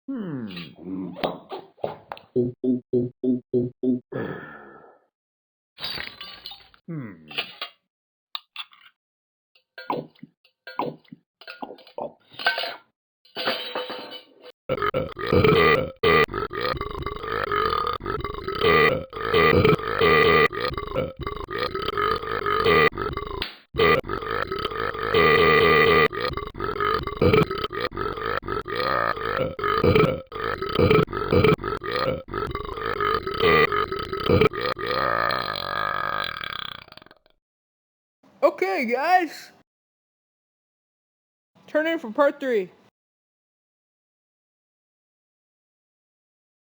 Hmm. Hmm. Okay, guys, turn in for part 3.